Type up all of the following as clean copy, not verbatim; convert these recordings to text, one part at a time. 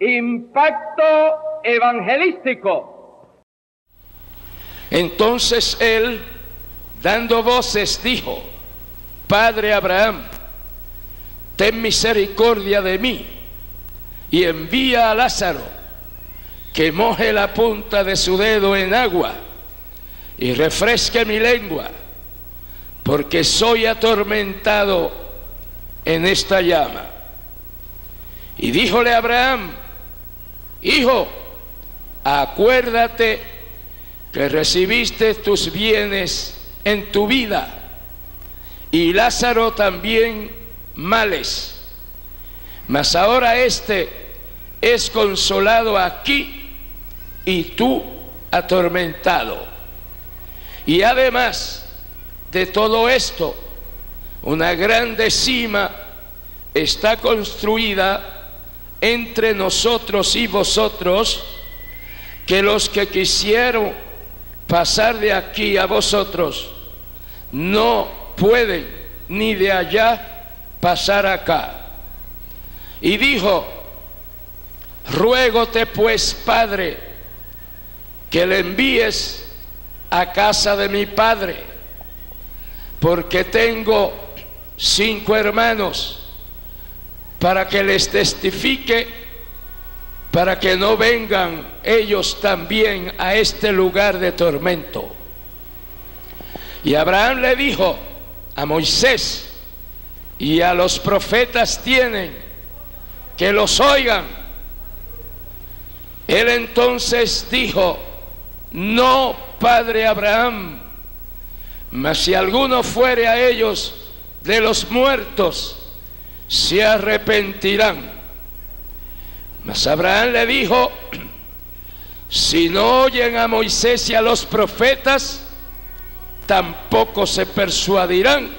impacto evangelístico. Entonces él, dando voces, dijo: Padre Abraham, ten misericordia de mí y envía a Lázaro que moje la punta de su dedo en agua y refresque mi lengua, porque soy atormentado en esta llama. Y díjole Abraham: Hijo, acuérdate que recibiste tus bienes en tu vida, y Lázaro también males, mas ahora este es consolado aquí y tú atormentado. Y además de todo esto, una grande cima está construida entre nosotros y vosotros, que los que quisieron pasar de aquí a vosotros no pueden, ni de allá pasar acá. Y dijo: Ruégote pues, Padre, que le envíes a casa de mi padre, porque tengo 5 hermanos, para que les testifique, para que no vengan ellos también a este lugar de tormento. Y Abraham le dijo: a Moisés y a los profetas tienen que los oigan. Él entonces dijo: no, padre Abraham, mas si alguno fuere a ellos de los muertos, se arrepentirán. Mas Abraham le dijo: si no oyen a Moisés y a los profetas, tampoco se persuadirán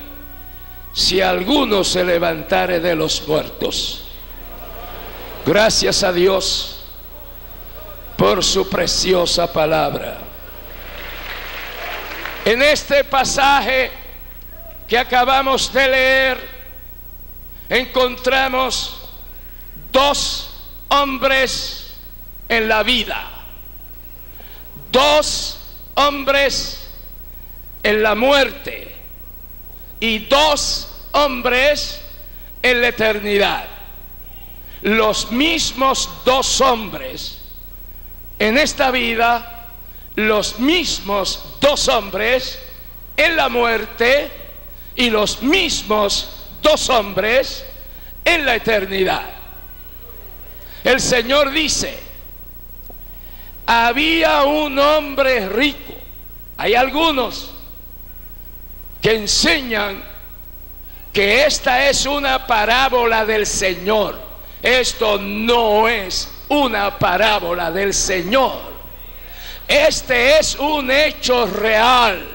si alguno se levantare de los muertos. Gracias a Dios por su preciosa palabra. En este pasaje que acabamos de leer, encontramos 2 hombres en la vida, 2 hombres en la muerte y 2 hombres en la eternidad. Los mismos 2 hombres en esta vida, los mismos 2 hombres en la muerte y los mismos 2 hombres en la eternidad. El Señor dice: había un hombre rico. Hay algunos que enseñan que esta es una parábola del Señor. Esto no es una parábola del Señor. Este es un hecho real.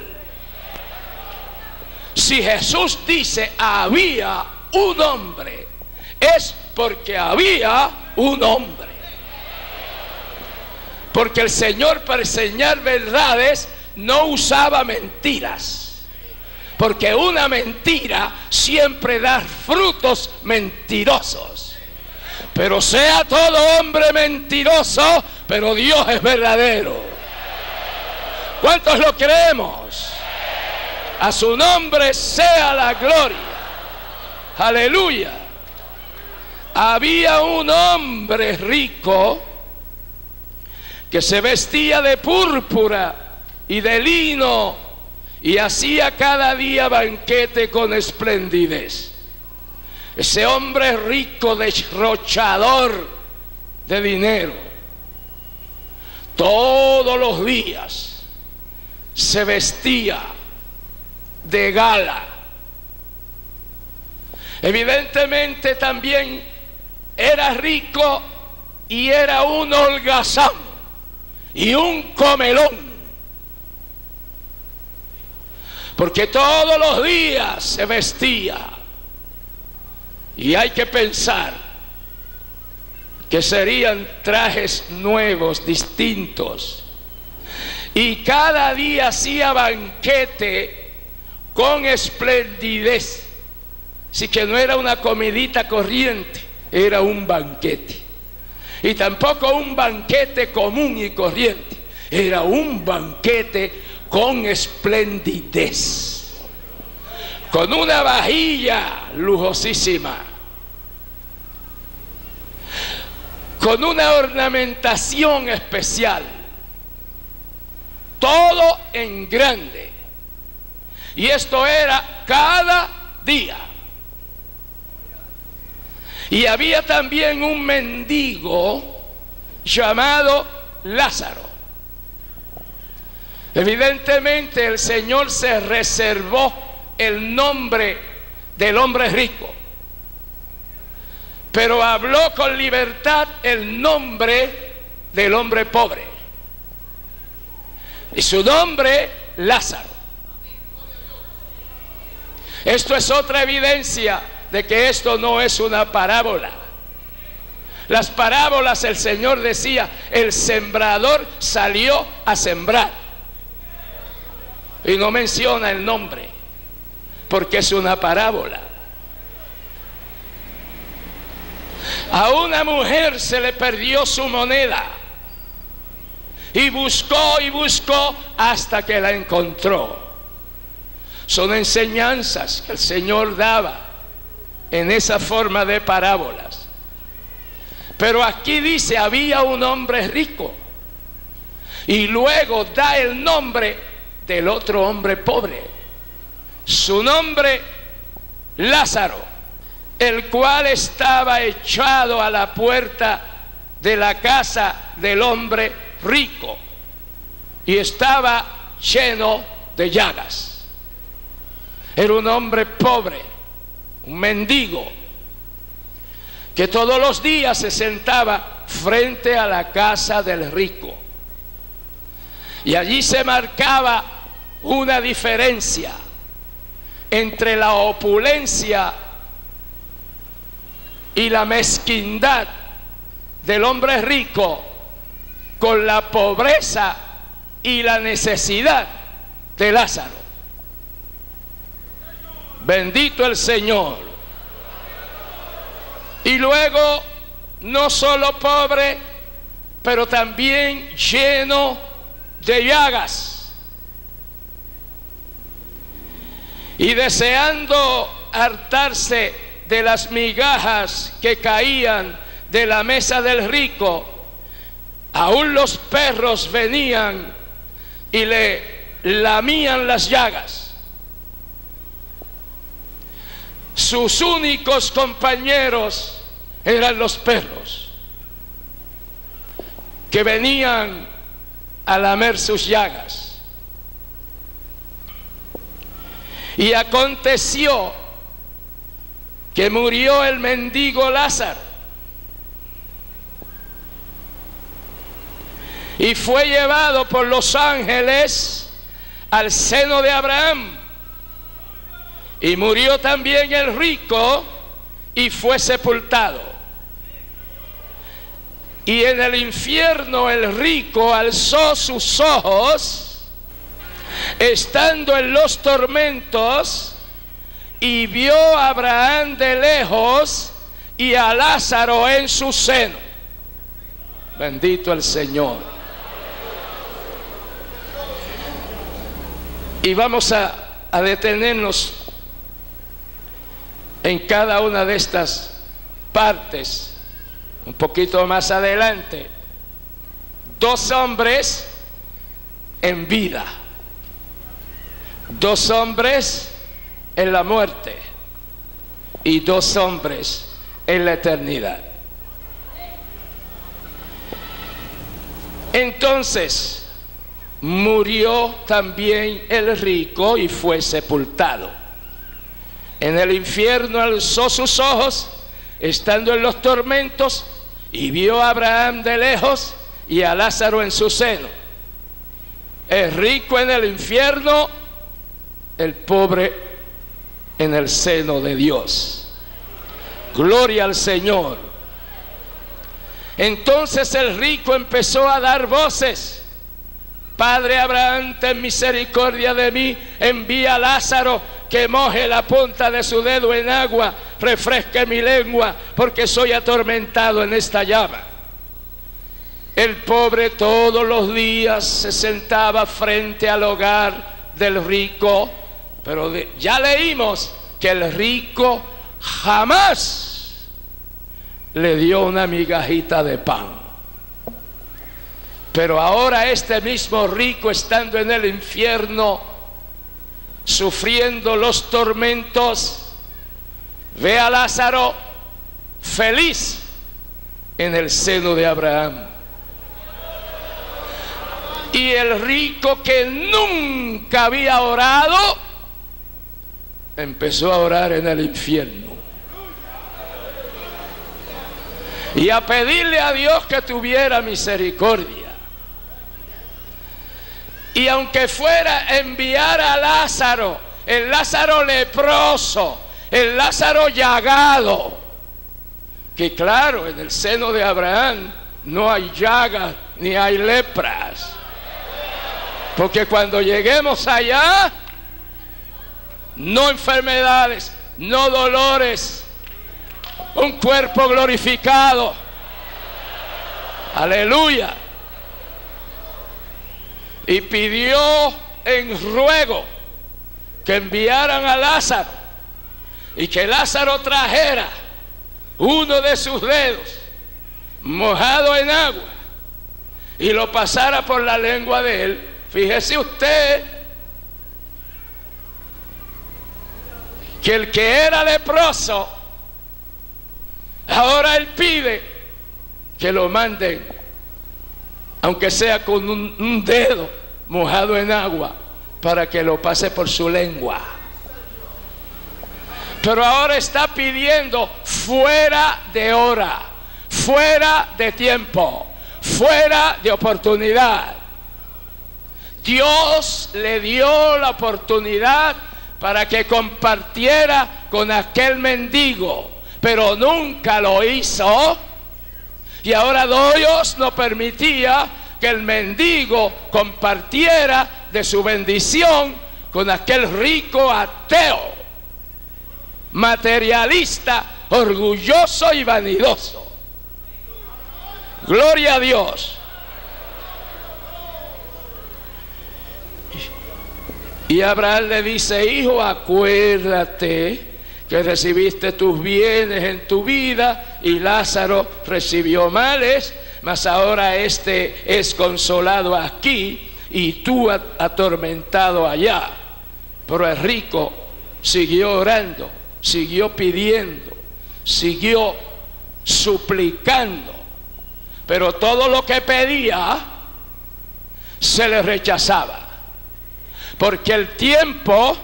Si Jesús dice había un hombre, es porque había un hombre. Porque el Señor, para enseñar verdades, no usaba mentiras, porque una mentira siempre da frutos mentirosos. Pero sea todo hombre mentiroso, pero Dios es verdadero. ¿Cuántos lo creemos? A su nombre sea la gloria. Aleluya. Había un hombre rico que se vestía de púrpura y de lino y hacía cada día banquete con esplendidez. Ese hombre rico, derrochador de dinero, todos los días se vestía de gala. Evidentemente también era rico y era un holgazán y un comelón, porque todos los días se vestía. Y hay que pensar que serían trajes nuevos, distintos, y cada día hacía banquete con esplendidez. Así que no era una comidita corriente, era un banquete. y tampoco un banquete común y corriente. Era un banquete con esplendidez, con una vajilla lujosísima, con una ornamentación especial, todo en grande. Y esto era cada día. Y había también un mendigo llamado Lázaro. Evidentemente el Señor se reservó el nombre del hombre rico, pero habló con libertad el nombre del hombre pobre, y su nombre Lázaro. Esto es otra evidencia de que esto no es una parábola. Las parábolas, el Señor decía, el sembrador salió a sembrar, y no menciona el nombre porque es una parábola. A una mujer se le perdió su moneda y buscó hasta que la encontró. Son enseñanzas que el Señor daba en esa forma de parábolas. Pero aquí dice, había un hombre rico, y luego da el nombre del otro hombre pobre, su nombre Lázaro, el cual estaba echado a la puerta de la casa del hombre rico, y estaba lleno de llagas. Era un hombre pobre, un mendigo, que todos los días se sentaba frente a la casa del rico, y allí se marcaba una diferencia entre la opulencia y la mezquindad del hombre rico con la pobreza y la necesidad de Lázaro. Bendito el Señor. Y luego, no solo pobre, pero también lleno de llagas, y deseando hartarse de las migajas que caían de la mesa del rico, aún los perros venían y le lamían las llagas. Sus únicos compañeros eran los perros, que venían a lamer sus llagas. Y aconteció que murió el mendigo Lázaro, y fue llevado por los ángeles al seno de Abraham. Y murió también el rico y fue sepultado. Y en el infierno el rico alzó sus ojos, estando en los tormentos, y vio a Abraham de lejos y a Lázaro en su seno. Bendito el Señor. Y vamos a detenernos en cada una de estas partes un poquito más adelante. Dos hombres en vida, dos hombres en la muerte y dos hombres en la eternidad. Entonces murió también el rico y fue sepultado. En el infierno alzó sus ojos, estando en los tormentos, y vio a Abraham de lejos y a Lázaro en su seno. El rico en el infierno, el pobre en el seno de Dios. Gloria al Señor. Entonces el rico empezó a dar voces: Padre Abraham, ten misericordia de mí, envía a Lázaro que moje la punta de su dedo en agua, refresque mi lengua, porque soy atormentado en esta llama. El pobre todos los días se sentaba frente al hogar del rico, pero ya leímos que el rico jamás le dio una migajita de pan. Pero ahora este mismo rico, estando en el infierno, sufriendo los tormentos, ve a Lázaro feliz en el seno de Abraham. Y el rico, que nunca había orado, empezó a orar en el infierno y a pedirle a Dios que tuviera misericordia. Y aunque fuera a enviar a Lázaro, el Lázaro leproso, el Lázaro llagado, que claro, en el seno de Abraham no hay llagas ni hay lepras, porque cuando lleguemos allá, no enfermedades, no dolores, un cuerpo glorificado. Aleluya. Y pidió en ruego que enviaran a Lázaro y que Lázaro trajera uno de sus dedos mojado en agua y lo pasara por la lengua de él. Fíjese usted que el que era leproso, ahora él pide que lo manden, aunque sea con un dedo mojado en agua, para que lo pase por su lengua. Pero ahora está pidiendo fuera de hora, fuera de tiempo, fuera de oportunidad. Dios le dio la oportunidad para que compartiera con aquel mendigo, pero nunca lo hizo. Y ahora Dios no permitía que el mendigo compartiera de su bendición con aquel rico ateo, materialista, orgulloso y vanidoso. Gloria a Dios. Y Abraham le dice: hijo, acuérdate que recibiste tus bienes en tu vida y Lázaro recibió males, mas ahora este es consolado aquí y tú atormentado allá. Pero el rico siguió orando, siguió pidiendo, siguió suplicando, pero todo lo que pedía se le rechazaba, porque el tiempo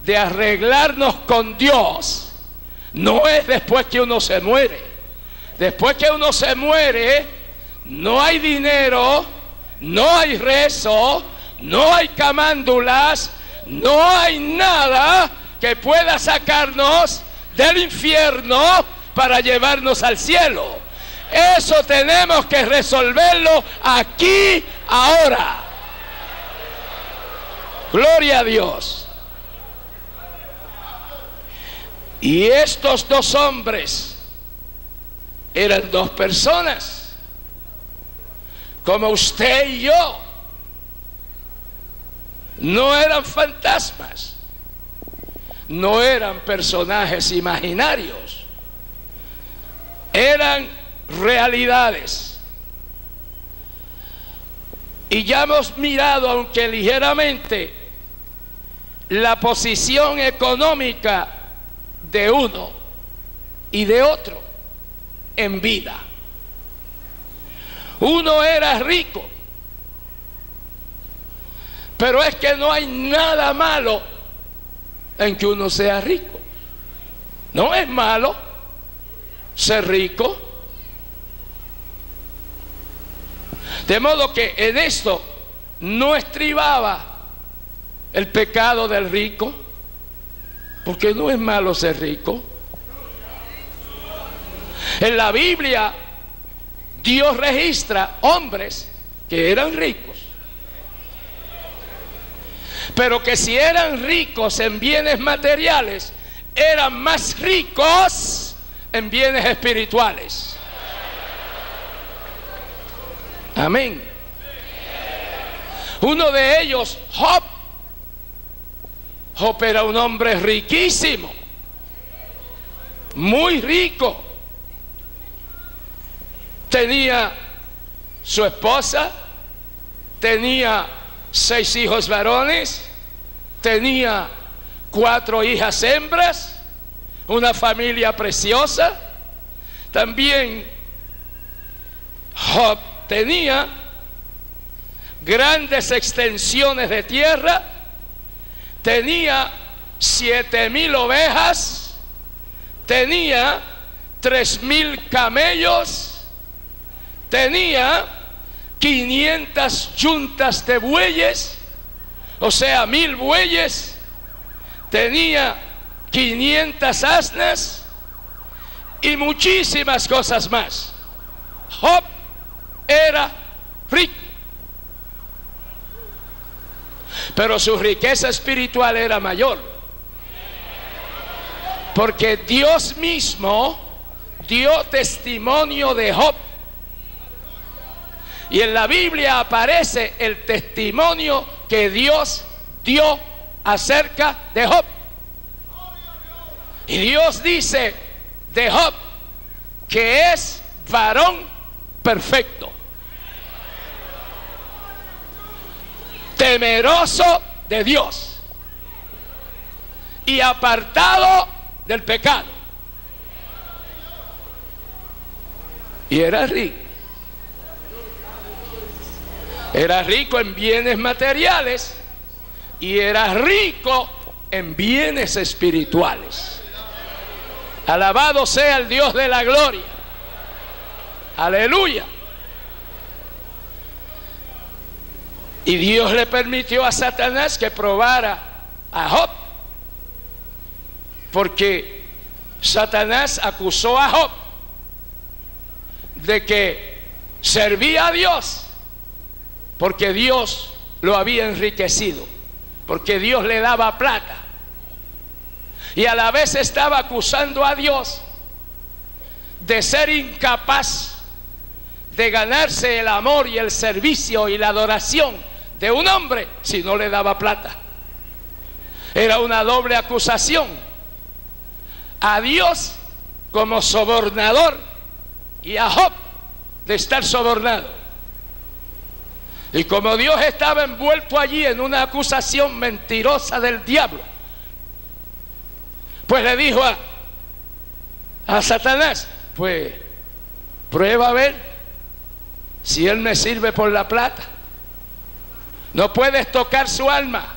de arreglarnos con Dios no es después que uno se muere. Después que uno se muere, no hay dinero, no hay rezo, no hay camándulas, no hay nada que pueda sacarnos del infierno para llevarnos al cielo. Eso tenemos que resolverlo aquí, ahora. Gloria a Dios. Y estos dos hombres eran dos personas, como usted y yo. No eran fantasmas, no eran personajes imaginarios, eran realidades. Y ya hemos mirado, aunque ligeramente, la posición económica de uno y de otro en vida. Uno era rico, pero es que no hay nada malo en que uno sea rico. No es malo ser rico. De modo que en esto no estribaba el pecado del rico, porque no es malo ser rico. En la Biblia Dios registra hombres que eran ricos, pero que si eran ricos en bienes materiales, eran más ricos en bienes espirituales. Amén. Uno de ellos, Job. Job era un hombre riquísimo, muy rico. Tenía su esposa, tenía 6 hijos varones, tenía 4 hijas hembras, una familia preciosa. También Job tenía grandes extensiones de tierra, tenía 7,000 ovejas, tenía 3,000 camellos, tenía 500 yuntas de bueyes, o sea, 1,000 bueyes, tenía 500 asnas y muchísimas cosas más. Job era rico, pero su riqueza espiritual era mayor, porque Dios mismo dio testimonio de Job. Y en la Biblia aparece el testimonio que Dios dio acerca de Job. Y Dios dice de Job que es varón perfecto, temeroso de Dios y apartado del pecado. Y era rico. Era rico en bienes materiales y era rico en bienes espirituales. Alabado sea el Dios de la gloria. Aleluya. Y Dios le permitió a Satanás que probara a Job, porque Satanás acusó a Job de que servía a Dios porque Dios lo había enriquecido, porque Dios le daba plata, y a la vez estaba acusando a Dios de ser incapaz de ganarse el amor y el servicio y la adoración de un hombre si no le daba plata. Era una doble acusación: a Dios como sobornador y a Job de estar sobornado. Y como Dios estaba envuelto allí en una acusación mentirosa del diablo, pues le dijo a Satanás: pues prueba a ver si él me sirve por la plata. No puedes tocar su alma.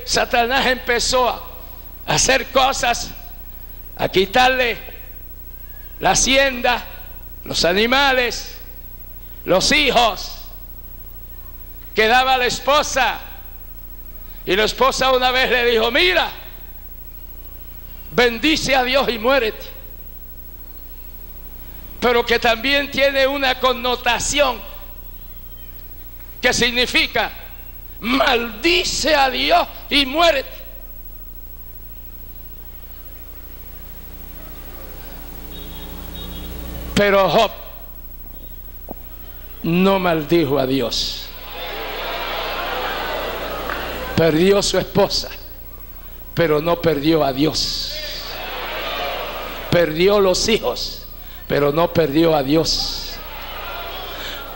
Satanás empezó a hacer cosas, a quitarle la hacienda, los animales, los hijos que daba la esposa. Y la esposa una vez le dijo: mira, bendice a Dios y muérete. Pero que también tiene una connotación que significa: maldice a Dios y muérete. Pero Job no maldijo a Dios. Perdió su esposa, pero no perdió a Dios. Perdió los hijos, pero no perdió a Dios.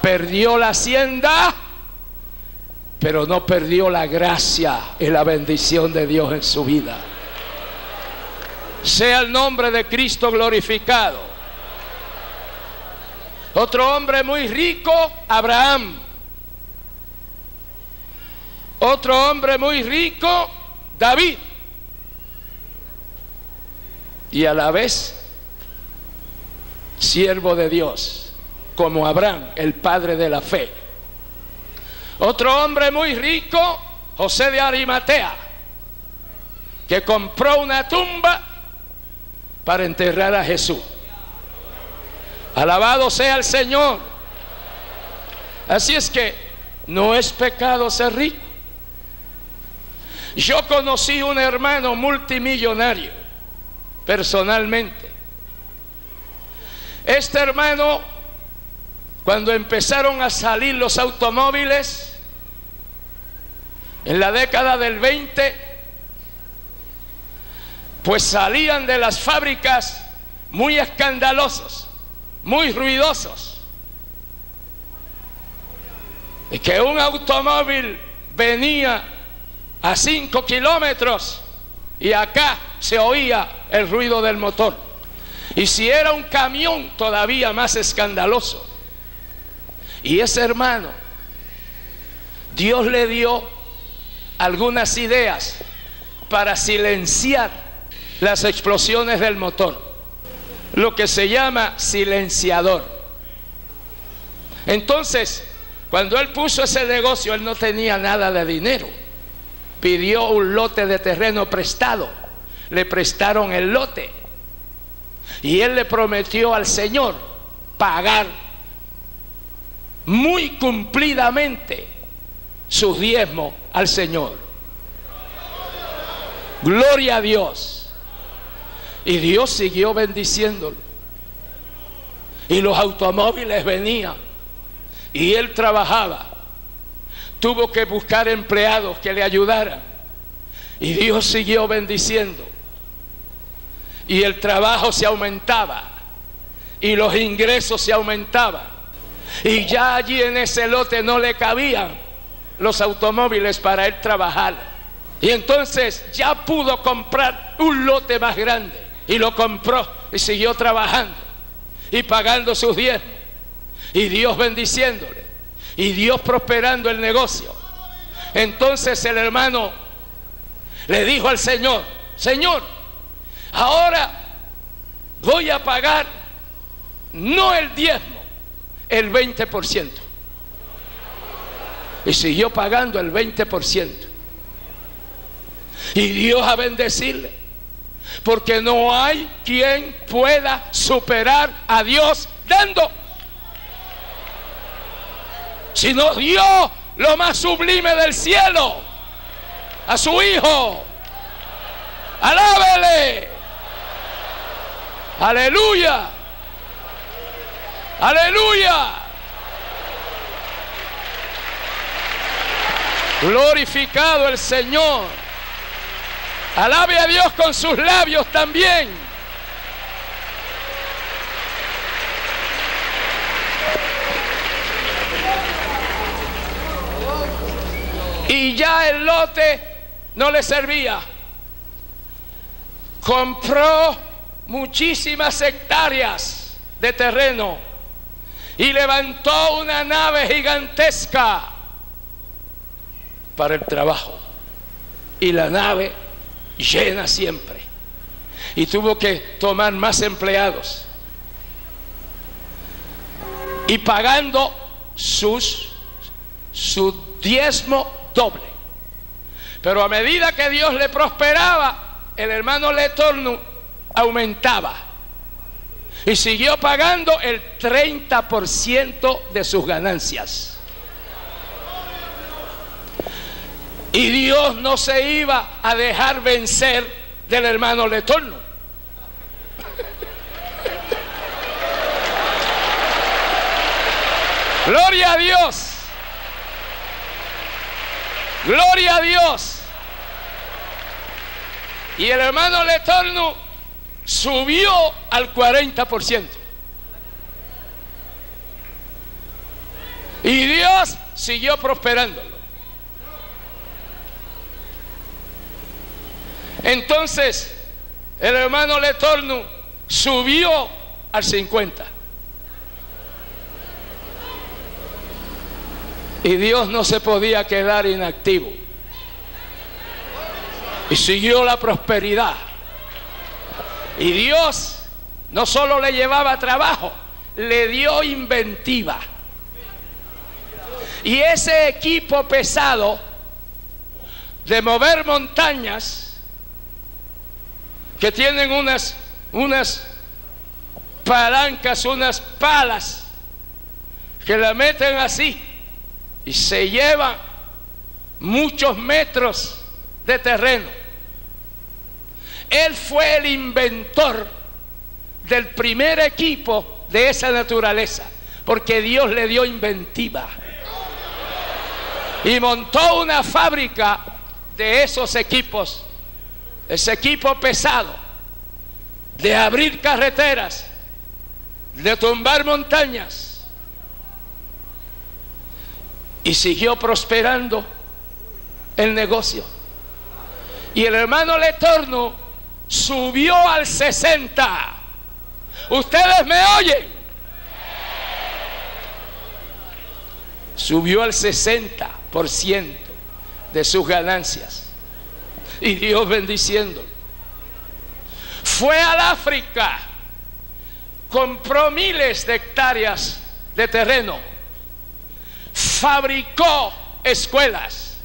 Perdió la hacienda, pero no perdió la gracia y la bendición de Dios en su vida. Sea el nombre de Cristo glorificado. Otro hombre muy rico, Abraham. Otro hombre muy rico, David. Y a la vez siervo de Dios, como Abraham, el padre de la fe. Otro hombre muy rico, José de Arimatea, que compró una tumba para enterrar a Jesús. Alabado sea el Señor. Así es que no es pecado ser rico. Yo conocí un hermano multimillonario personalmente. Este hermano cuando empezaron a salir los automóviles, en la década del 20, pues salían de las fábricas muy escandalosos, muy ruidosos. Y que un automóvil venía a 5 kilómetros y acá se oía el ruido del motor. Y si era un camión, todavía más escandaloso. Y ese hermano, Dios le dio algunas ideas para silenciar las explosiones del motor, lo que se llama silenciador. Entonces, cuando él puso ese negocio, él no tenía nada de dinero. Pidió un lote de terreno prestado, le prestaron el lote y él le prometió al Señor pagar muy cumplidamente sus diezmos al Señor. Gloria a Dios. Y Dios siguió bendiciéndolo. Y los automóviles venían y él trabajaba. Tuvo que buscar empleados que le ayudaran. Y Dios siguió bendiciendo. Y el trabajo se aumentaba. Y los ingresos se aumentaban. Y ya allí en ese lote no le cabían los automóviles para él trabajar. Y entonces ya pudo comprar un lote más grande. Y lo compró y siguió trabajando y pagando sus diezmos. Y Dios bendiciéndole. Y Dios prosperando el negocio. Entonces el hermano le dijo al Señor: Señor, ahora voy a pagar no el diezmo, el 20%. Y siguió pagando el 20%. Y Dios a bendecirle, porque no hay quien pueda superar a Dios dando, sino dio lo más sublime del cielo a su Hijo. Alábele. Aleluya. Aleluya. Glorificado el Señor. Alabe a Dios con sus labios también. Y ya el lote no le servía. Compró muchísimas hectáreas de terreno y levantó una nave gigantesca para el trabajo. Y la nave llena siempre. Y tuvo que tomar más empleados. Y pagando su diezmo doble. Pero a medida que Dios le prosperaba, el hermano Letorno aumentaba. Y siguió pagando el 30% de sus ganancias. Y Dios no se iba a dejar vencer del hermano Letorno. Gloria a Dios. Gloria a Dios. Y el hermano Letorno subió al 40%. Y Dios siguió prosperándolo. Entonces el hermano Letorno subió al 50%. Y Dios no se podía quedar inactivo. Y siguió la prosperidad. Y Dios no solo le llevaba trabajo, le dio inventiva. Y ese equipo pesado de mover montañas, que tienen unas palancas, unas palas, que la meten así y se llevan muchos metros de terreno. Él fue el inventor del primer equipo de esa naturaleza. porque Dios le dio inventiva y montó una fábrica de esos equipos, ese equipo pesado, de abrir carreteras, de tumbar montañas, y siguió prosperando el negocio. Y el hermano Letorno subió al 60. ¿Ustedes me oyen? Subió al 60% de sus ganancias, y Dios bendiciéndolo. Fue al África, compró miles de hectáreas de terreno, fabricó escuelas,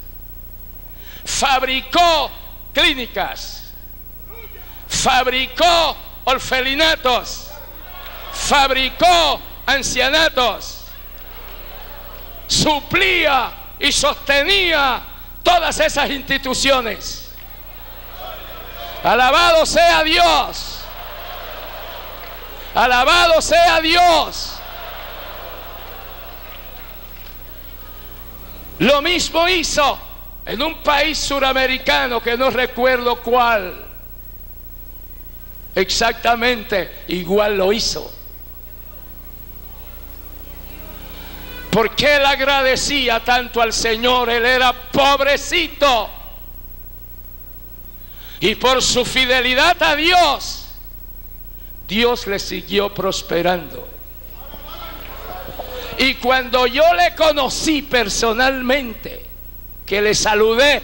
fabricó clínicas, fabricó orfelinatos, fabricó ancianatos, suplía y sostenía todas esas instituciones. Alabado sea Dios, alabado sea Dios. Lo mismo hizo en un país suramericano que no recuerdo cuál exactamente, igual lo hizo. Porque él agradecía tanto al Señor, él era pobrecito, y por su fidelidad a Dios, Dios le siguió prosperando. Y cuando yo le conocí personalmente, que le saludé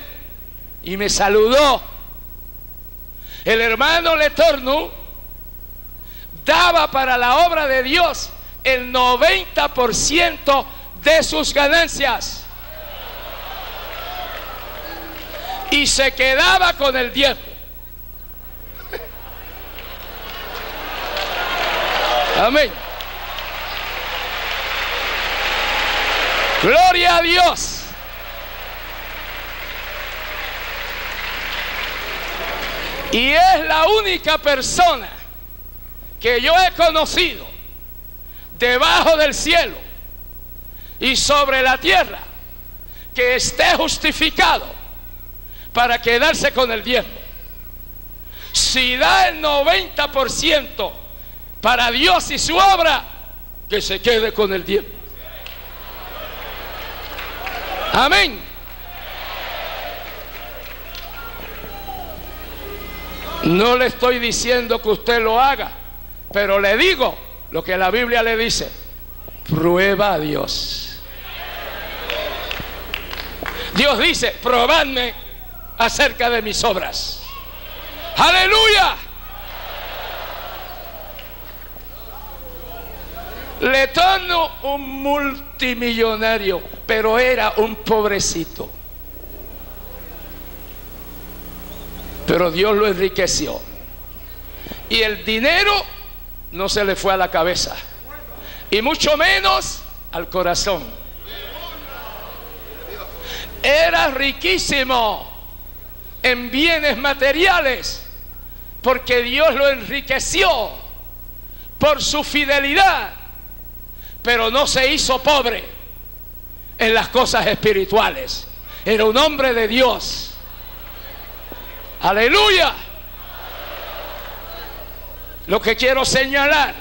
y me saludó, el hermano Letorno daba para la obra de Dios el 90% de sus ganancias y se quedaba con el 10%. Amén. Gloria a Dios. Y es la única persona que yo he conocido debajo del cielo y sobre la tierra que esté justificado para quedarse con el 10%. Si da el 90% para Dios y su obra, que se quede con el 10%. Amén. No le estoy diciendo que usted lo haga, pero le digo lo que la Biblia le dice: prueba a Dios. Dios dice: probadme acerca de mis obras. ¡Aleluya! Letorno, un multimillonario, pero era un pobrecito. Pero Dios lo enriqueció. Y el dinero no se le fue a la cabeza, y mucho menos al corazón. Era riquísimo en bienes materiales, porque Dios lo enriqueció por su fidelidad, pero no se hizo pobre en las cosas espirituales. Era un hombre de Dios. Aleluya. Lo que quiero señalar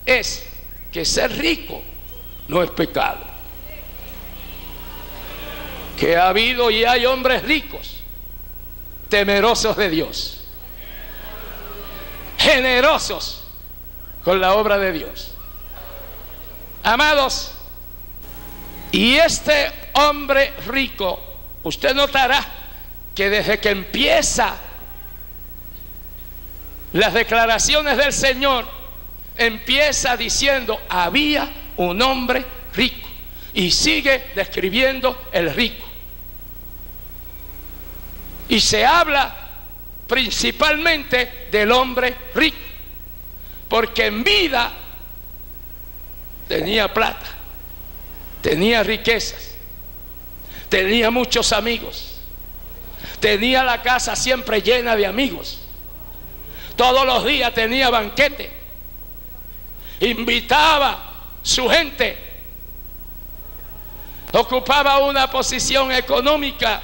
es que ser rico no es pecado. Que ha habido y hay hombres ricos, temerosos de Dios, generosos con la obra de Dios. Amados, y este hombre rico, usted notará que desde que empieza las declaraciones del Señor, empieza diciendo: había un hombre rico, y sigue describiendo el rico. Y se habla principalmente del hombre rico, porque en vida tenía plata, tenía riquezas, tenía muchos amigos, tenía la casa siempre llena de amigos, todos los días tenía banquete, invitaba su gente, ocupaba una posición económica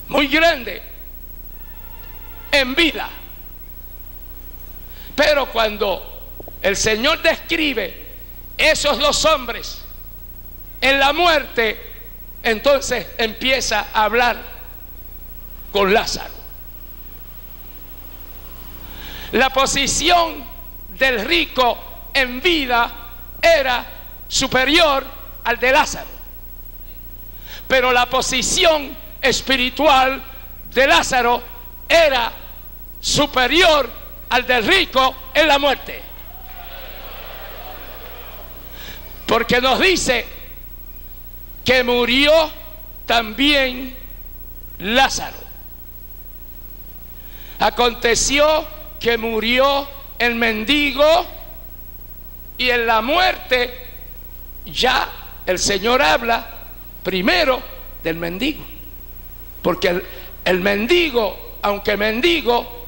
muy grande en vida. Pero cuando el Señor describe esos dos hombres en la muerte, entonces empieza a hablar con Lázaro. La posición del rico en vida era superior al de Lázaro, pero la posición espiritual de Lázaro era superior al del rico en la muerte, porque nos dice que murió también Lázaro. Aconteció que murió el mendigo, y en la muerte ya el Señor habla primero del mendigo, porque el mendigo, aunque mendigo,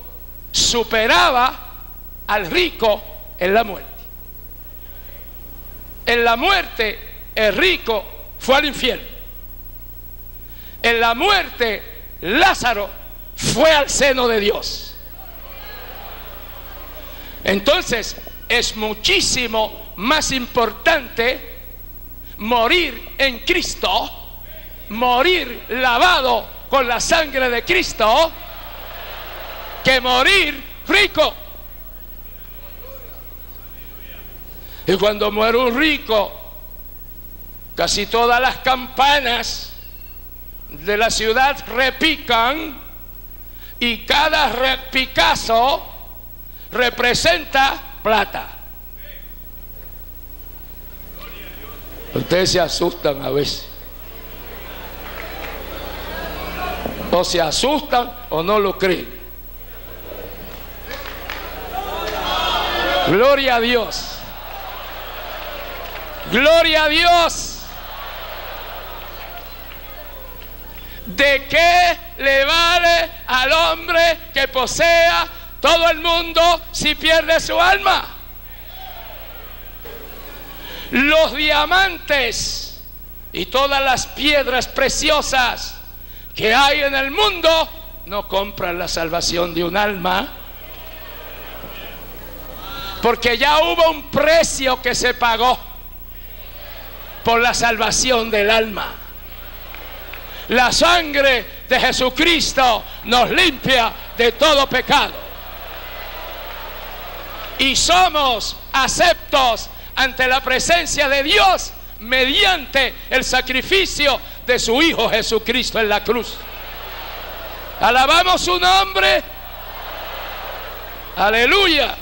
superaba al rico en la muerte. En la muerte el rico fue al infierno. En la muerte Lázaro fue al seno de Dios. Entonces es muchísimo más importante morir en Cristo, morir lavado con la sangre de Cristo, que morir rico. Y cuando muere un rico, casi todas las campanas de la ciudad repican, y cada repicazo representa plata. Ustedes se asustan a veces, o se asustan o no lo creen. Gloria a Dios, gloria a Dios. ¿De qué le vale al hombre que posea todo el mundo si pierde su alma? Los diamantes y todas las piedras preciosas que hay en el mundo no compran la salvación de un alma, porque ya hubo un precio que se pagó por la salvación del alma. La sangre de Jesucristo nos limpia de todo pecado, y somos aceptos ante la presencia de Dios mediante el sacrificio de su Hijo Jesucristo en la cruz. Alabamos su nombre. Aleluya.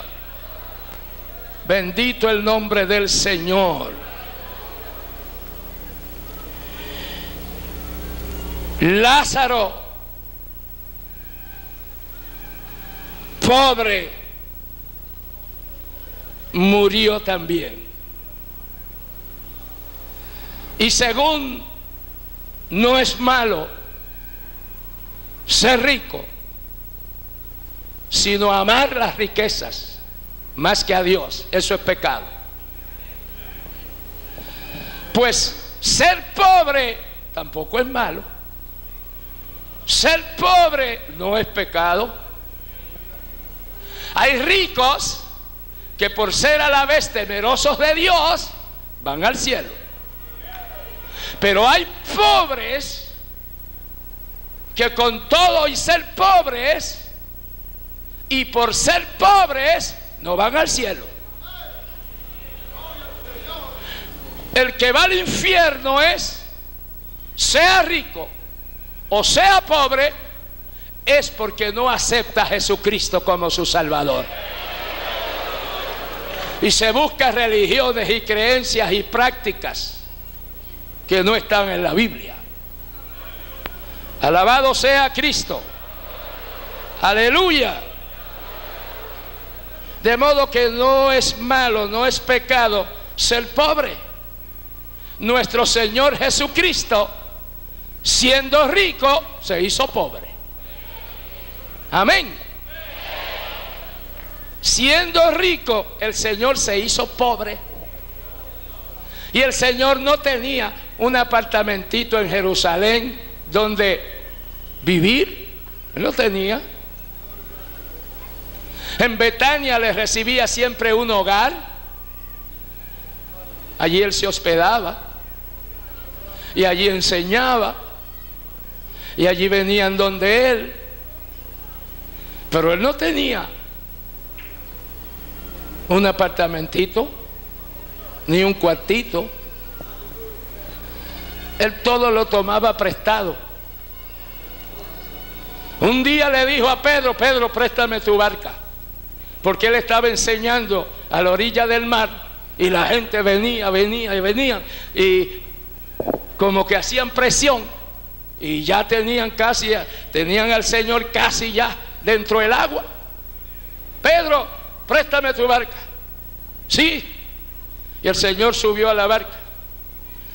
Bendito el nombre del Señor. Lázaro, pobre, murió también. Y según no es malo ser rico, sino amar las riquezas más que a Dios, eso es pecado. Pues ser pobre tampoco es malo. Ser pobre no es pecado. Hay ricos que por ser a la vez temerosos de Dios van al cielo, pero hay pobres que con todo y ser pobres y por ser pobres no van al cielo. El que va al infierno es, sea rico o sea pobre, es porque no acepta a Jesucristo como su Salvador, y se busca religiones y creencias y prácticas que no están en la Biblia. Alabado sea Cristo. Aleluya. De modo que no es malo, no es pecado ser pobre. Nuestro Señor Jesucristo, siendo rico, se hizo pobre. Amén. Siendo rico, el Señor se hizo pobre Y el Señor no tenía un apartamentito en Jerusalén donde vivir. Él no tenía. En Betania le recibía siempre un hogar. Allí él se hospedaba. Y allí enseñaba. Y allí venían donde él. Pero él no tenía un apartamentito, ni un cuartito. Él todo lo tomaba prestado. Un día le dijo a Pedro: Pedro, préstame tu barca. Porque él estaba enseñando a la orilla del mar y la gente venía y venía. Y como que hacían presión y ya tenían al Señor casi ya dentro del agua. Pedro, préstame tu barca. Sí. Y el Señor subió a la barca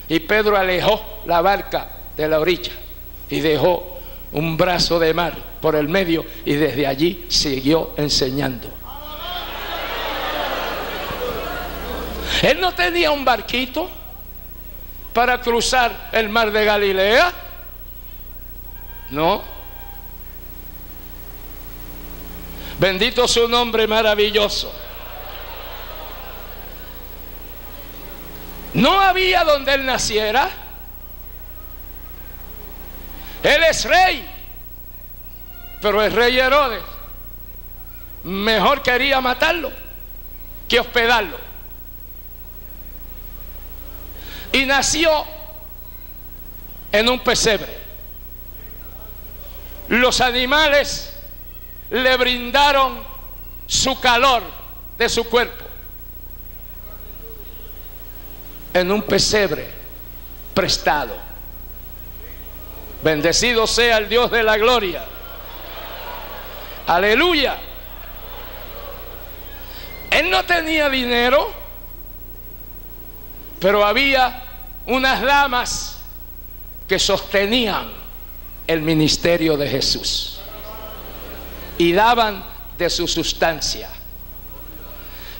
y Pedro alejó la barca de la orilla y dejó un brazo de mar por el medio, y desde allí siguió enseñando. Él no tenía un barquito para cruzar el mar de Galilea. No. Bendito su nombre maravilloso. No había donde él naciera. Él es rey, pero el rey Herodes mejor quería matarlo que hospedarlo. Y nació en un pesebre. Los animales le brindaron su calor de su cuerpo en un pesebre prestado. Bendecido sea el Dios de la gloria. Aleluya. Él no tenía dinero, pero había unas damas que sostenían el ministerio de Jesús y daban de su sustancia.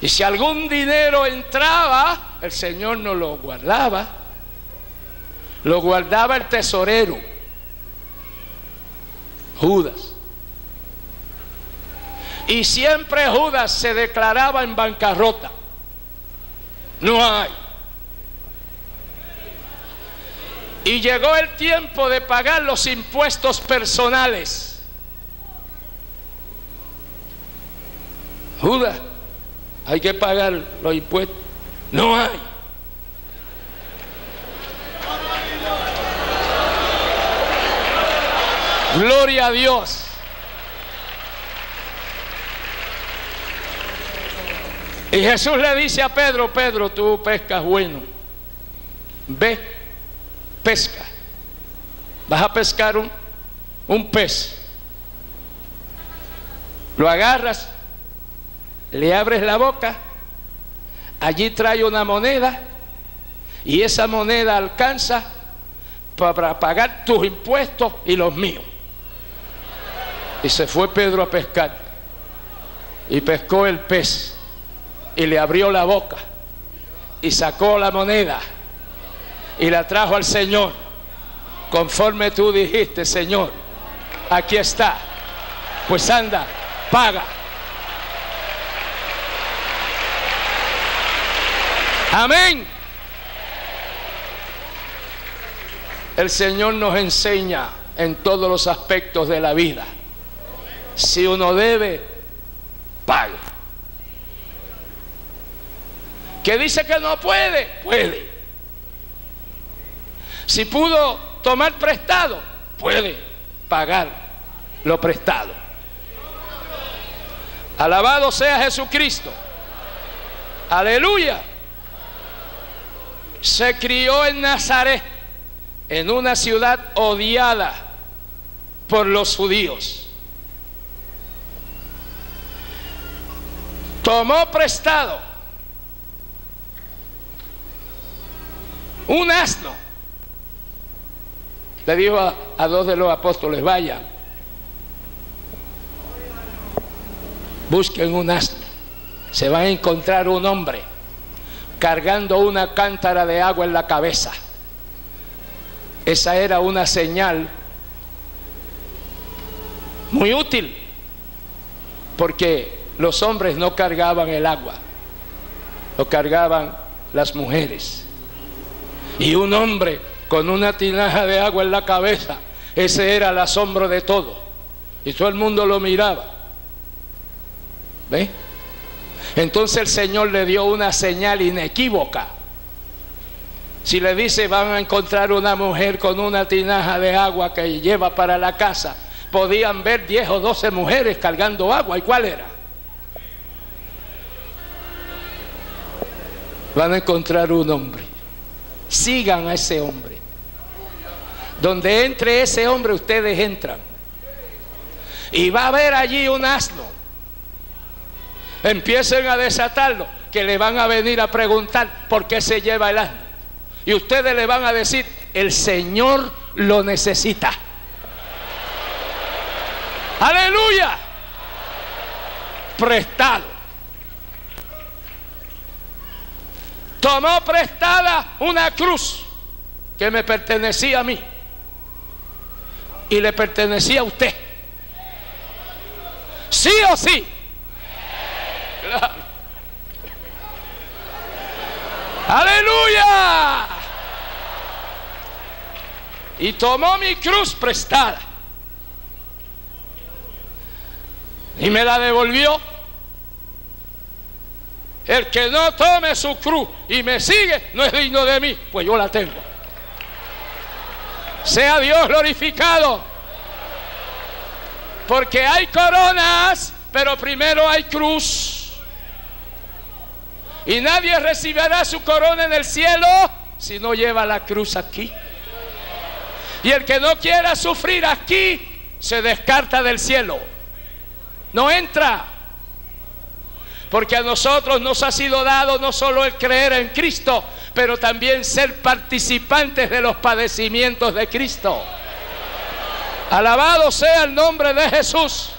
Y si algún dinero entraba, el Señor no lo guardaba el tesorero, Judas. Y siempre Judas se declaraba en bancarrota. No hay. Y llegó el tiempo de pagar los impuestos personales. Judas, hay que pagar los impuestos. No hay. Gloria a Dios. Y Jesús le dice a Pedro: Pedro, tú pescas bueno. Ve, pesca. Vas a pescar un pez. Lo agarras, le abres la boca, allí trae una moneda y esa moneda alcanza para pagar tus impuestos y los míos. Y se fue Pedro a pescar y pescó el pez y le abrió la boca y sacó la moneda y la trajo al Señor, conforme tú dijiste, Señor, aquí está, pues anda, paga. Amén. El Señor nos enseña en todos los aspectos de la vida. Si uno debe, pague. ¿Que dice que no puede? Puede. Si pudo tomar prestado, puede pagar lo prestado. Alabado sea Jesucristo. Aleluya. Se crió en Nazaret, en una ciudad odiada por los judíos. Tomó prestado un asno. Le dijo a dos de los apóstoles: vayan, busquen un asno, se va a encontrar un hombre cargando una cántara de agua en la cabeza. Esa era una señal muy útil, porque los hombres no cargaban el agua, lo cargaban las mujeres. Y un hombre con una tinaja de agua en la cabeza, ese era el asombro de todo, y todo el mundo lo miraba. ¿Ve? Entonces el Señor le dio una señal inequívoca. Si le dice: van a encontrar una mujer con una tinaja de agua que lleva para la casa, podían ver 10 o 12 mujeres cargando agua. ¿Y cuál era? Van a encontrar un hombre. Sigan a ese hombre. Donde entre ese hombre, ustedes entran. Y va a haber allí un asno. Empiecen a desatarlo, que le van a venir a preguntar por qué se lleva el asno. Y ustedes le van a decir: el Señor lo necesita. ¡Aleluya! Prestado. Tomó prestada una cruz que me pertenecía a mí y le pertenecía a usted. ¿Sí o sí? Claro. ¡Aleluya! Y tomó mi cruz prestada y me la devolvió. El que no tome su cruz y me sigue no es digno de mí, pues yo la tengo. Sea Dios glorificado. Porque hay coronas, pero primero hay cruz. Y nadie recibirá su corona en el cielo si no lleva la cruz aquí. Y el que no quiera sufrir aquí se descarta del cielo, no entra. Porque a nosotros nos ha sido dado no solo el creer en Cristo, pero también ser participantes de los padecimientos de Cristo. Alabado sea el nombre de Jesús.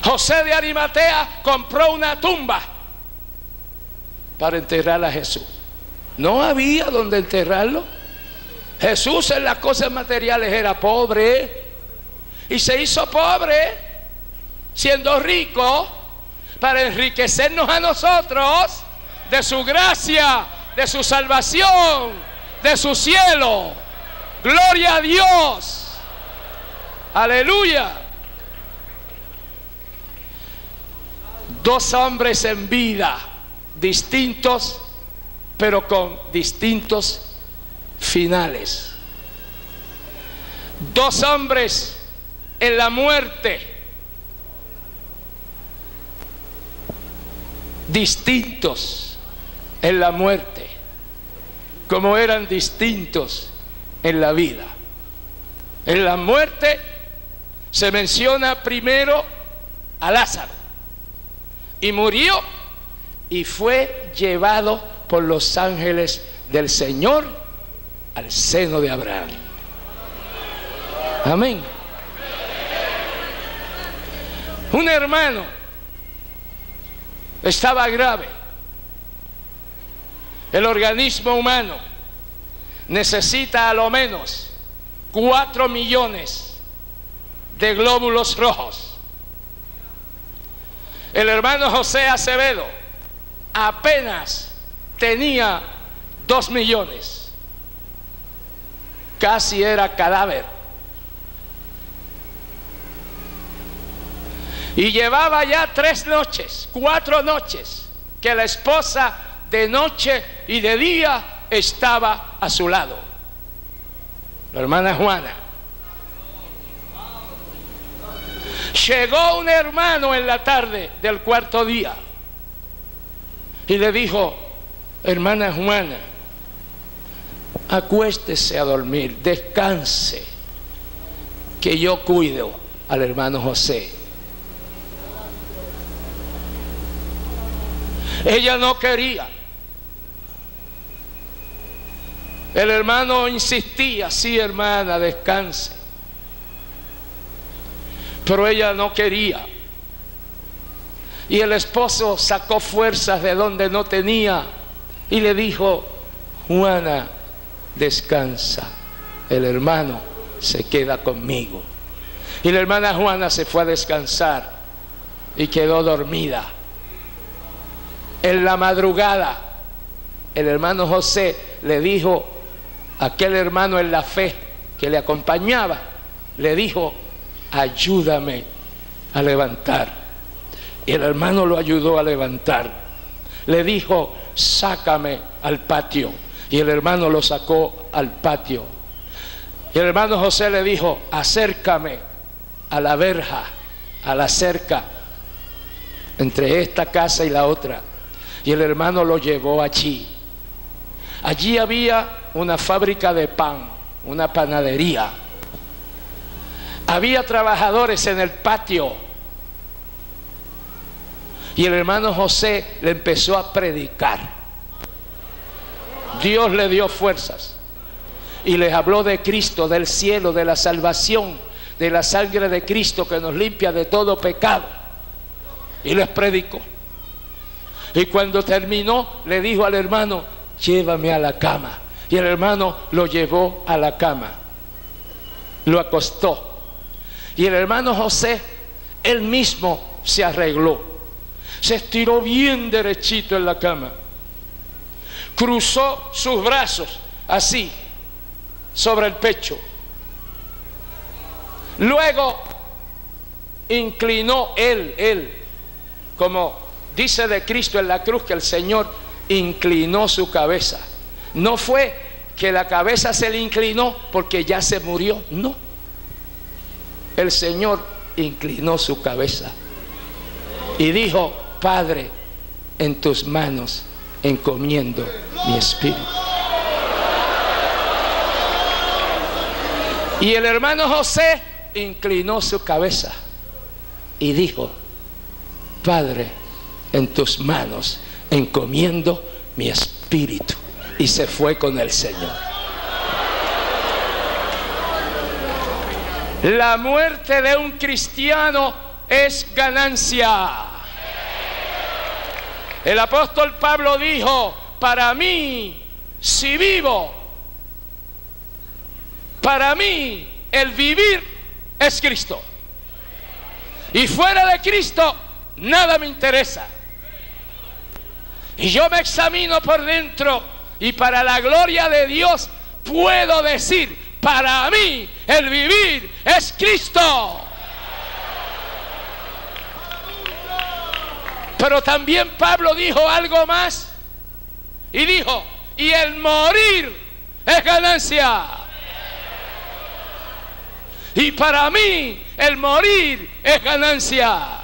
José de Arimatea compró una tumba para enterrar a Jesús. No había donde enterrarlo. Jesús en las cosas materiales era pobre. Y se hizo pobre, siendo rico, para enriquecernos a nosotros de su gracia, de su salvación, de su cielo. Gloria a Dios. Aleluya. Dos hombres en vida, distintos, pero con distintos finales. Dos hombres en la muerte, distintos en la muerte, como eran distintos en la vida. En la muerte se menciona primero a Lázaro, y murió y fue llevado por los ángeles del Señor al seno de Abraham. Amén. Un hermano estaba grave. El organismo humano necesita a lo menos 4 millones de glóbulos rojos. El hermano José Acevedo apenas tenía 2 millones. Casi era cadáver. Y llevaba ya 3 noches, 4 noches, que la esposa de noche y de día estaba a su lado, la hermana Juana. Llegó un hermano en la tarde del 4.º día y le dijo: hermana Juana, acuéstese a dormir, descanse, que yo cuido al hermano José. Ella no quería. El hermano insistía: sí, hermana, descanse. Pero ella no quería. Y el esposo sacó fuerzas de donde no tenía y le dijo: Juana, descansa, el hermano se queda conmigo. Y la hermana Juana se fue a descansar y quedó dormida. En la madrugada, el hermano José le dijo a aquel hermano en la fe que le acompañaba, le dijo: ayúdame a levantar. Y el hermano lo ayudó a levantar. Le dijo: sácame al patio. Y el hermano lo sacó al patio. Y el hermano José le dijo: acércame a la verja, a la cerca entre esta casa y la otra. Y el hermano lo llevó allí. Allí había una fábrica de pan, una panadería. Había trabajadores en el patio. Y el hermano José le empezó a predicar. Dios le dio fuerzas y les habló de Cristo, del cielo, de la salvación, de la sangre de Cristo que nos limpia de todo pecado. Y les predicó. Y cuando terminó, le dijo al hermano: llévame a la cama. Y el hermano lo llevó a la cama, lo acostó. Y el hermano José, él mismo se arregló. Se estiró bien derechito en la cama. Cruzó sus brazos así sobre el pecho. Luego inclinó él, como dice de Cristo en la cruz, que el Señor inclinó su cabeza. No fue que la cabeza se le inclinó porque ya se murió, no. El Señor inclinó su cabeza y dijo: Padre, en tus manos encomiendo mi espíritu. Y el hermano José inclinó su cabeza y dijo: Padre, en tus manos encomiendo mi espíritu. Y se fue con el Señor. La muerte de un cristiano es ganancia. El apóstol Pablo dijo: para mí, si vivo, para mí el vivir es Cristo. Y fuera de Cristo, nada me interesa. Y yo me examino por dentro y para la gloria de Dios puedo decir: para mí el vivir es Cristo. Pero también Pablo dijo algo más y dijo: y el morir es ganancia. Y para mí el morir es ganancia.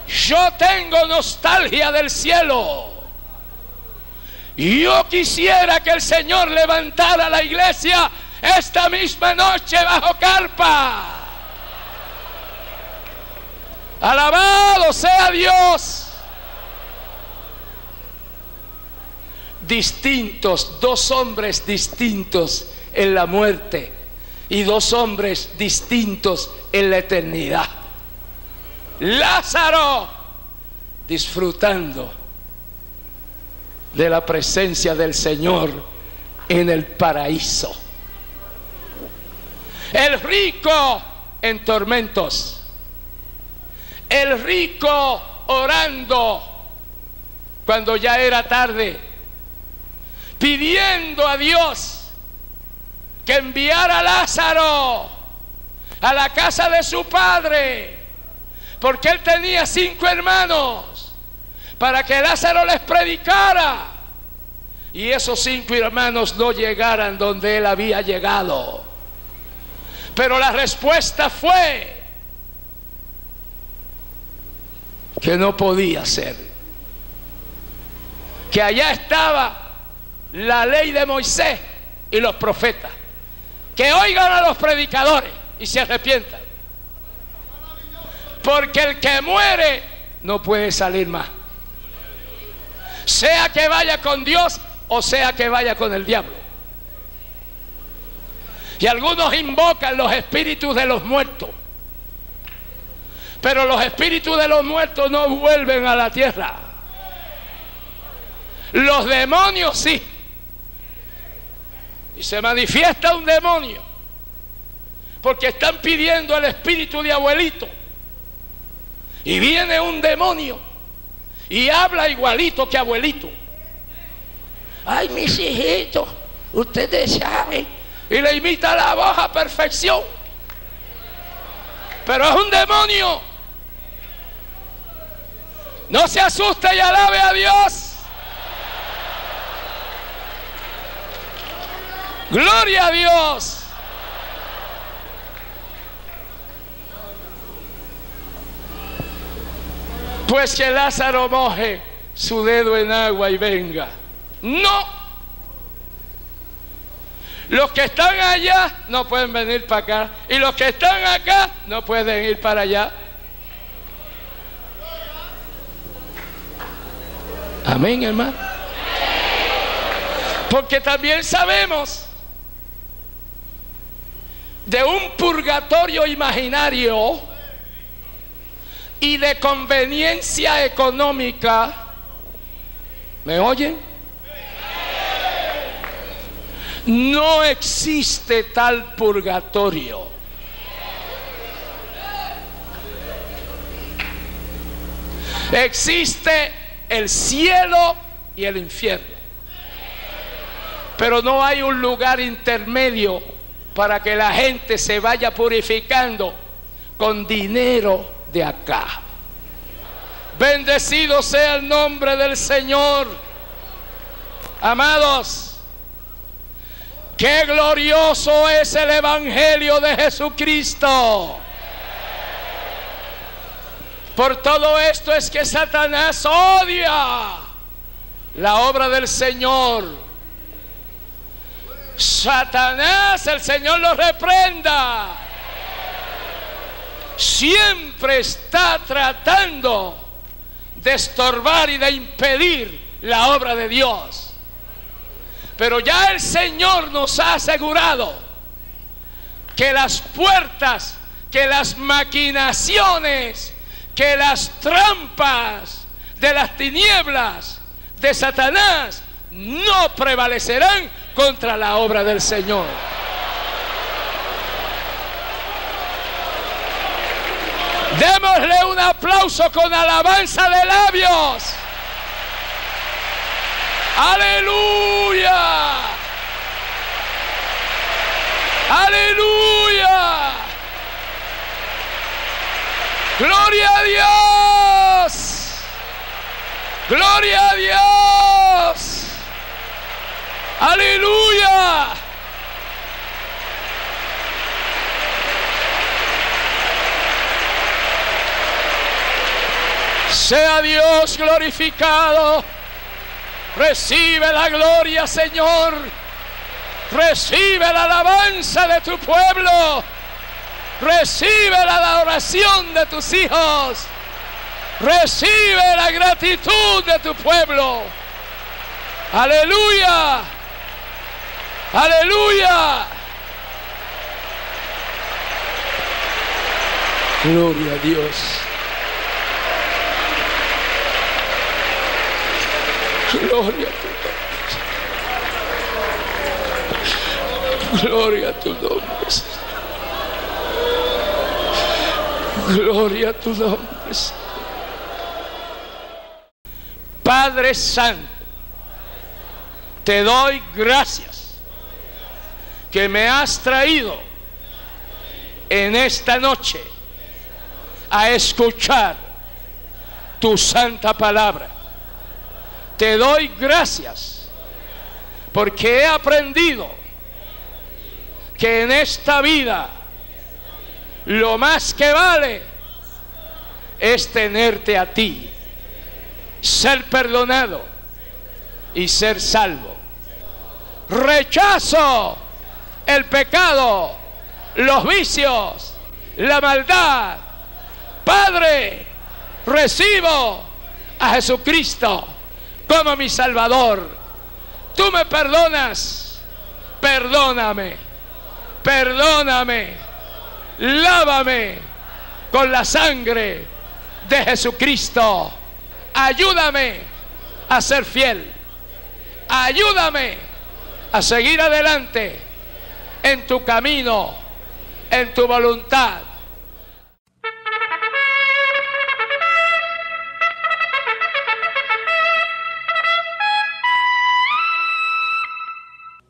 Yo tengo nostalgia del cielo. Y yo quisiera que el Señor levantara la iglesia esta misma noche bajo carpa. Alabado sea Dios. Distintos, dos hombres distintos en la muerte y dos hombres distintos en la eternidad. Lázaro disfrutando de la presencia del Señor en el paraíso. El rico en tormentos. El rico orando cuando ya era tarde, pidiendo a Dios que enviara a Lázaro a la casa de su padre, porque él tenía 5 hermanos, para que Lázaro les predicara y esos 5 hermanos no llegaran donde él había llegado. Pero la respuesta fue que no podía ser, que allá estaba la ley de Moisés y los profetas, que oigan a los predicadores y se arrepientan, porque el que muere no puede salir más, sea que vaya con Dios o sea que vaya con el diablo. Y algunos invocan los espíritus de los muertos, Pero los espíritus de los muertos no vuelven a la tierra. Los demonios sí. Y se manifiesta un demonio porque están pidiendo el espíritu de abuelito. Y viene un demonio y habla igualito que abuelito. Ay, mis hijitos, ustedes saben. Y le imita la voz a perfección. Pero es un demonio. No se asuste y alabe a Dios. Gloria a Dios. Pues que Lázaro moje su dedo en agua y venga. No. Los que están allá no pueden venir para acá. Y los que están acá no pueden ir para allá. Amén, hermano. Porque también sabemos de un purgatorio imaginario y de conveniencia económica. ¿Me oyen? No existe tal purgatorio. Existe el cielo y el infierno. Pero no hay un lugar intermedio para que la gente se vaya purificando con dinero de acá. Bendecido sea el nombre del Señor. Amados, qué glorioso es el Evangelio de Jesucristo. Por todo esto es que Satanás odia la obra del Señor. Satanás, el Señor lo reprenda. Siempre está tratando de estorbar y de impedir la obra de Dios. Pero ya el Señor nos ha asegurado que las puertas, que las maquinaciones, que las trampas de las tinieblas de Satanás no prevalecerán contra la obra del Señor. Démosle un aplauso con alabanza de labios. Aleluya. Aleluya. Gloria a Dios. Gloria a Dios. Aleluya. Sea Dios glorificado. Recibe la gloria, Señor. Recibe la alabanza de tu pueblo. Recibe la adoración de tus hijos. Recibe la gratitud de tu pueblo. Aleluya. Aleluya. Gloria a Dios. Gloria a tu nombre. Gloria a tu nombre, Señor. Gloria a tu nombre, Señor. Padre Santo, te doy gracias que me has traído en esta noche a escuchar tu santa palabra. Te doy gracias porque he aprendido que en esta vida lo más que vale es tenerte a ti, ser perdonado y ser salvo. Rechazo el pecado, los vicios, la maldad. Padre, recibo a Jesucristo como mi Salvador. Tú me perdonas, perdóname, perdóname, lávame, con la sangre de Jesucristo. Ayúdame a ser fiel. Ayúdame a seguir adelante en tu camino, en tu voluntad.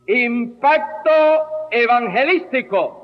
Impacto evangelístico.